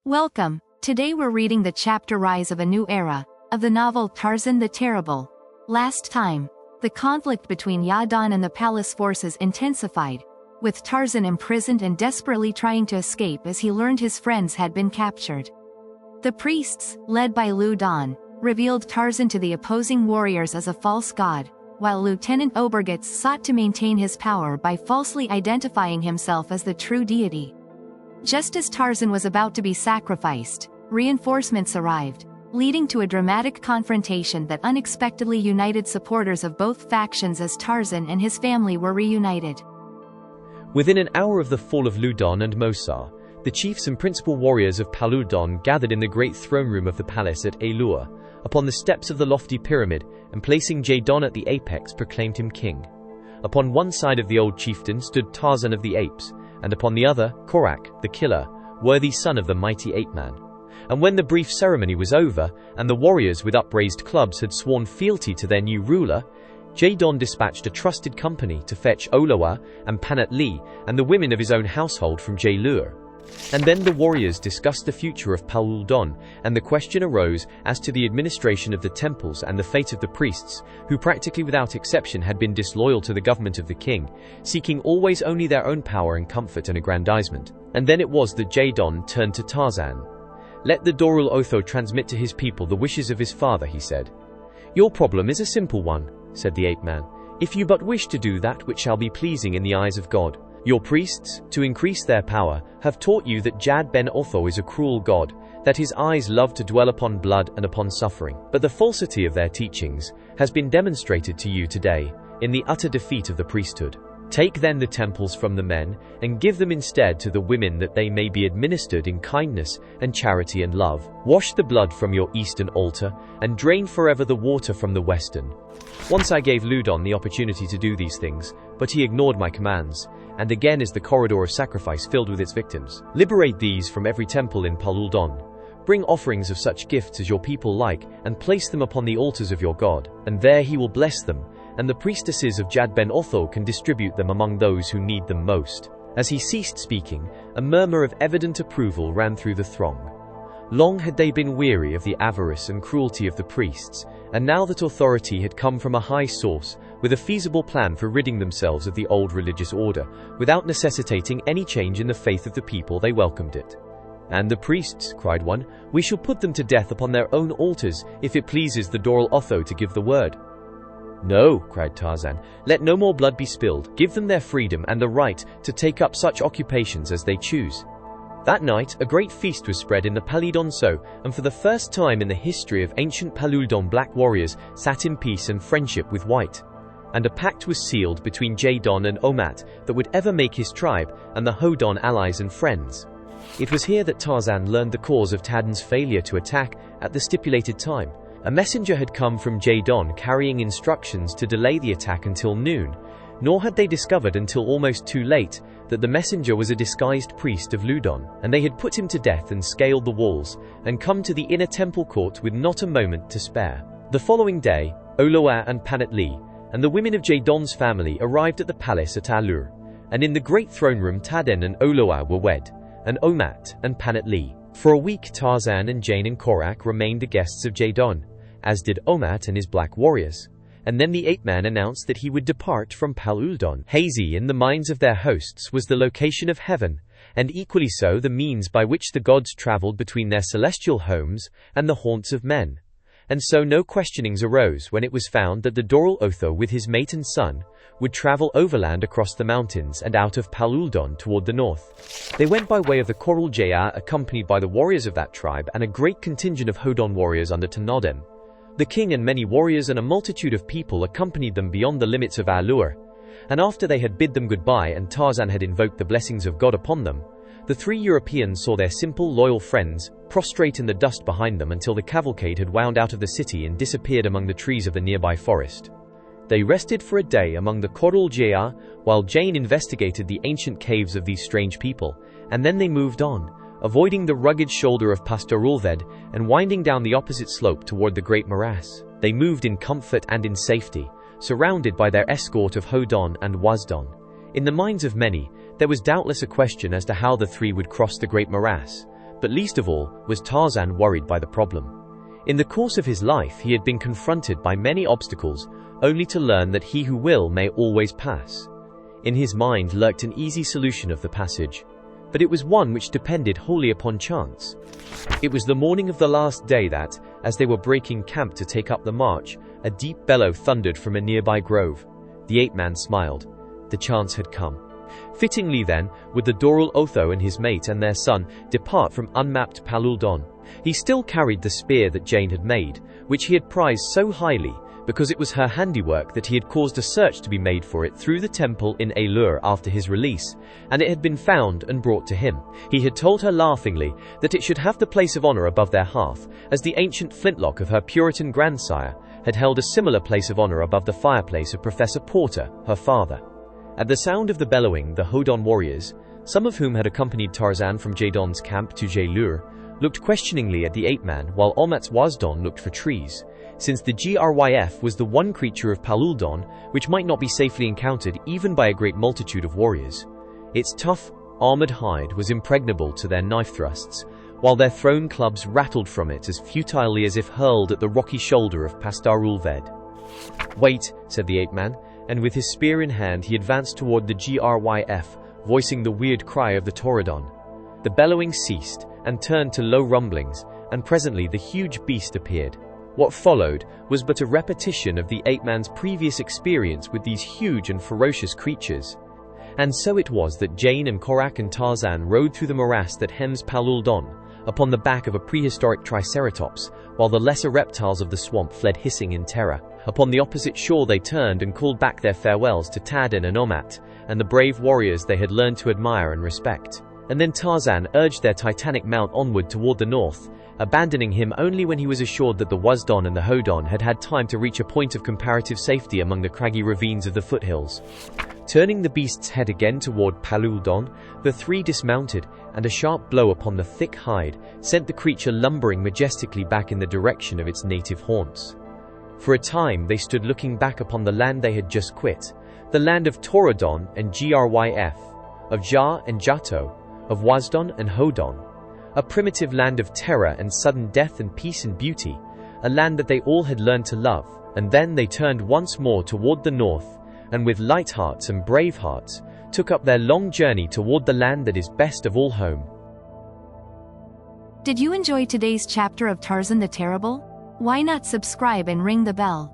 Welcome. Today we're reading the chapter Rise of a New Era of the novel Tarzan the Terrible. Last time, the conflict between Yadon and the palace forces intensified, with Tarzan imprisoned and desperately trying to escape as he learned his friends had been captured. The priests, led by Lu Dan, revealed Tarzan to the opposing warriors as a false god, while Lieutenant Obergitz sought to maintain his power by falsely identifying himself as the true deity. Just as Tarzan was about to be sacrificed, reinforcements arrived, leading to a dramatic confrontation that unexpectedly united supporters of both factions as Tarzan and his family were reunited. Within an hour of the fall of Ludon and Mosar, the chiefs and principal warriors of Paludon gathered in the great throne room of the palace at Elua, upon the steps of the lofty pyramid, and placing Jadon at the apex proclaimed him king. Upon one side of the old chieftain stood Tarzan of the Apes, and upon the other, Korak, the killer, worthy son of the mighty ape-man. And when the brief ceremony was over, and the warriors with upraised clubs had sworn fealty to their new ruler, Jadon dispatched a trusted company to fetch Olowa and Panat Li and the women of his own household from Jailur. And then the warriors discussed the future of Paluldon, and the question arose as to the administration of the temples and the fate of the priests, who practically without exception had been disloyal to the government of the king, seeking always only their own power and comfort and aggrandizement. And then it was that Jadon turned to Tarzan. "Let the Dorul Otho transmit to his people the wishes of his father," he said. "Your problem is a simple one," said the ape-man, "if you but wish to do that which shall be pleasing in the eyes of God. Your priests, to increase their power, have taught you that Jad ben Otho is a cruel god, that his eyes love to dwell upon blood and upon suffering. But the falsity of their teachings has been demonstrated to you today, in the utter defeat of the priesthood. Take then the temples from the men, and give them instead to the women, that they may be administered in kindness and charity and love. Wash the blood from your eastern altar, and drain forever the water from the western." Once I gave Ludon the opportunity to do these things, but he ignored my commands, and again is the corridor of sacrifice filled with its victims. Liberate these from every temple in Paluldon. Bring offerings of such gifts as your people like, and place them upon the altars of your God, and there he will bless them, and the priestesses of Jad ben Otho can distribute them among those who need them most. As he ceased speaking, a murmur of evident approval ran through the throng. Long had they been weary of the avarice and cruelty of the priests, and now that authority had come from a high source, with a feasible plan for ridding themselves of the old religious order, without necessitating any change in the faith of the people, they welcomed it. "And the priests," cried one, "we shall put them to death upon their own altars, if it pleases the Dorul Otho to give the word." "No," cried Tarzan, "let no more blood be spilled. Give them their freedom and the right to take up such occupations as they choose." That night, a great feast was spread in the Palidonso, and for the first time in the history of ancient Paluldon, black warriors sat in peace and friendship with white. And a pact was sealed between Jadon and Omat that would ever make his tribe and the Hodon allies and friends. It was here that Tarzan learned the cause of Tadden's failure to attack at the stipulated time. A messenger had come from Jadon carrying instructions to delay the attack until noon, nor had they discovered until almost too late that the messenger was a disguised priest of Ludon, and they had put him to death and scaled the walls, and come to the inner temple court with not a moment to spare. The following day, Olowa and Panat Li, and the women of Jadon's family arrived at the palace at Alur, and in the great throne room Tadden and Olowa were wed, and Omat and Panat Li. For a week Tarzan and Jane and Korak remained the guests of Jadon, as did Omat and his black warriors. And then the ape-man announced that he would depart from Paluldon. Hazy in the minds of their hosts was the location of heaven, and equally so the means by which the gods travelled between their celestial homes and the haunts of men. And so no questionings arose when it was found that the Dorul Otho with his mate and son would travel overland across the mountains and out of Paluldon toward the north. They went by way of the Korul Jaya, accompanied by the warriors of that tribe and a great contingent of Hodon warriors under Tanodem. The king and many warriors and a multitude of people accompanied them beyond the limits of Alur, and after they had bid them goodbye and Tarzan had invoked the blessings of God upon them, the three Europeans saw their simple, loyal friends prostrate in the dust behind them until the cavalcade had wound out of the city and disappeared among the trees of the nearby forest. They rested for a day among the Korul Jaya while Jane investigated the ancient caves of these strange people, and then they moved on, avoiding the rugged shoulder of Pastorulved and winding down the opposite slope toward the great morass. They moved in comfort and in safety, surrounded by their escort of Hodon and Wazdon. In the minds of many, there was doubtless a question as to how the three would cross the great morass, but least of all was Tarzan worried by the problem. In the course of his life he had been confronted by many obstacles, only to learn that he who will may always pass. In his mind lurked an easy solution of the passage, but it was one which depended wholly upon chance. It was the morning of the last day that, as they were breaking camp to take up the march, a deep bellow thundered from a nearby grove. The ape-man smiled. The chance had come. Fittingly then, would the Doral Otho and his mate and their son depart from unmapped Paluldon. He still carried the spear that Jane had made, which he had prized so highly, because it was her handiwork that he had caused a search to be made for it through the temple in Ailur after his release, and it had been found and brought to him. He had told her laughingly that it should have the place of honor above their hearth, as the ancient flintlock of her Puritan grandsire had held a similar place of honor above the fireplace of Professor Porter, her father. At the sound of the bellowing, the Hodon warriors, some of whom had accompanied Tarzan from Jadon's camp to Jailur, looked questioningly at the ape-man, while Omat's Wazdon looked for trees, since the Gryf was the one creature of Paluldon which might not be safely encountered even by a great multitude of warriors. Its tough, armored hide was impregnable to their knife thrusts, while their thrown clubs rattled from it as futilely as if hurled at the rocky shoulder of Pastarulved. "Wait," said the ape-man, and with his spear in hand he advanced toward the Gryf, voicing the weird cry of the Taurodon. The bellowing ceased and turned to low rumblings, and presently the huge beast appeared. What followed was but a repetition of the ape-man's previous experience with these huge and ferocious creatures. And so it was that Jane and Korak and Tarzan rode through the morass that hems Paluldon, upon the back of a prehistoric triceratops, while the lesser reptiles of the swamp fled hissing in terror. Upon the opposite shore they turned and called back their farewells to Tadin and Omat, and the brave warriors they had learned to admire and respect. And then Tarzan urged their titanic mount onward toward the north, abandoning him only when he was assured that the Wazdon and the Hodon had had time to reach a point of comparative safety among the craggy ravines of the foothills. Turning the beast's head again toward Paluldon, the three dismounted, and a sharp blow upon the thick hide sent the creature lumbering majestically back in the direction of its native haunts. For a time they stood looking back upon the land they had just quit, the land of Taurodon and Gryf, of Ja and Jato, of Wazdon and Hodon, a primitive land of terror and sudden death and peace and beauty, a land that they all had learned to love. And then they turned once more toward the north, and with light hearts and brave hearts, took up their long journey toward the land that is best of all home. Did you enjoy today's chapter of Tarzan the Terrible? Why not subscribe and ring the bell?